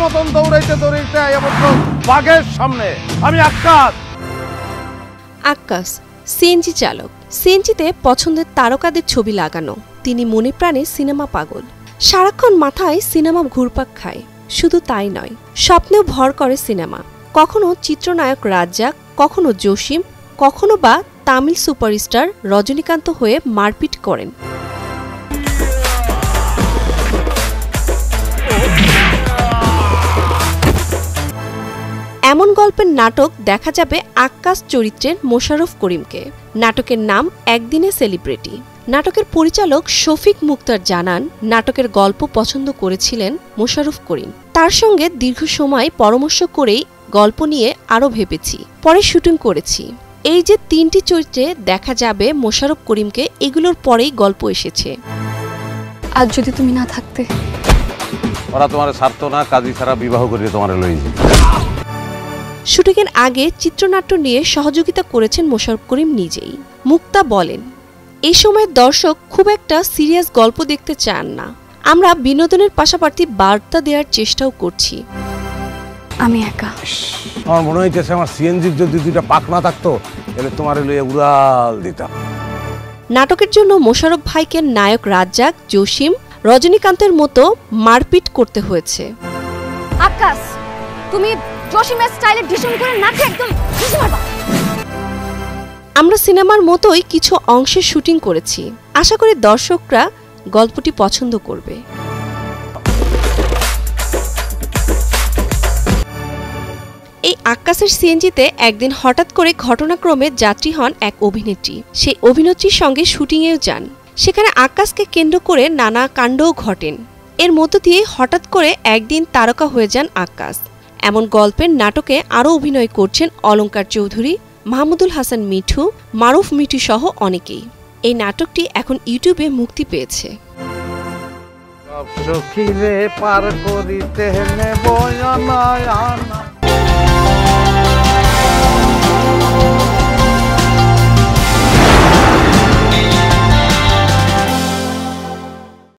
মতন দৌড়াইতে দৌড়াইতে বাঘের সামনে। আমি আক্কাস। আক্কাস সিএনজি চালক। সিএনজিতে পছন্দের তারকাদের ছবি লাগানো। তিনি মনে প্রাণে সিনেমা পাগল। সারাক্ষণ মাথায় সিনেমা ঘুরপাক খায়। শুধু তাই নয়, স্বপ্নেও ভর করে সিনেমা। কখনো চিত্রনায়ক রাজ্জাক, কখনো জসিম, কখনো বা তামিল সুপারস্টার রজনীকান্ত হয়ে মারপিট করেন। এমন গল্পের নাটক দেখা যাবে আক্কাস চরিত্রের মোশাররফ করিমকে। নাটকের নাম একদিনে সেলিব্রিটি। নাটকের পরিচালক শফিক মুক্তার জানান, নাটকের গল্প পছন্দ করেছিলেন মোশাররফ করিম। তার সঙ্গে দীর্ঘ সময় পরামর্শ করেই গল্প নিয়ে আরও ভেবেছি, পরে শুটিং করেছি। এই যে 3টি চরিত্রে দেখা যাবে মোশাররফ করিমকে, এগুলোর পরেই গল্প এসেছে। আজ যদি তুমি না থাকতে, ওরা তোমার ছাড়তো না, কাজী ছাড়া বিবাহ করিয়ে তোমার লইছে। শুটিংয়ের আগে চিত্রনাট্য নিয়ে সহযোগিতা করেছেন মোশাররফ করিম নিজেই। মুক্তা বলেন, এই সময়ের দর্শক খুব একটা সিরিয়াস গল্প দেখতে চান না। আমরা বিনোদনের পাশাপাশি বার্তা দেওয়ার চেষ্টাও করছি। আমি একা। আমার মনে হইতেছে আমার সিএনজির যদি 2টা পাক না থাকতো তাহলে তোমার লইয়া উড়াল দিতাম। নাটকের জন্য মোশাররফ ভাইকে নায়ক রাজ্জাক, জসিম, রজনীকান্তের মতো মারপিট করতে হয়েছে। আকাশ, তুমি জসিমের স্টাইলে ডিশন করে নাচে একদম ঘুষি মারবা। আমরা সিনেমার মতোই কিছু অংশে শুটিং করেছি। আশা করি দর্শকরা গল্পটি পছন্দ করবে। এই আক্কাসের সিএনজিতে একদিন হঠাৎ করে ঘটনাক্রমে যাত্রী হন এক অভিনেত্রী। সেই অভিনেত্রীর সঙ্গে শুটিংয়েও যান। সেখানে আক্কাসকে কেন্দ্র করে নানা কাণ্ডও ঘটেন। এর মধ্য দিয়ে হঠাৎ করে একদিন তারকা হয়ে যান আক্কাস। এমন গল্পের নাটকে আরও অভিনয় করছেন অলঙ্কার চৌধুরী, মাহমুদুল হাসান মিঠু, মারুফ মিঠু সহ অনেকেই। এই নাটকটি এখন ইউটিউবে মুক্তি পেয়েছে। সব সখীরে পার করিতে নেব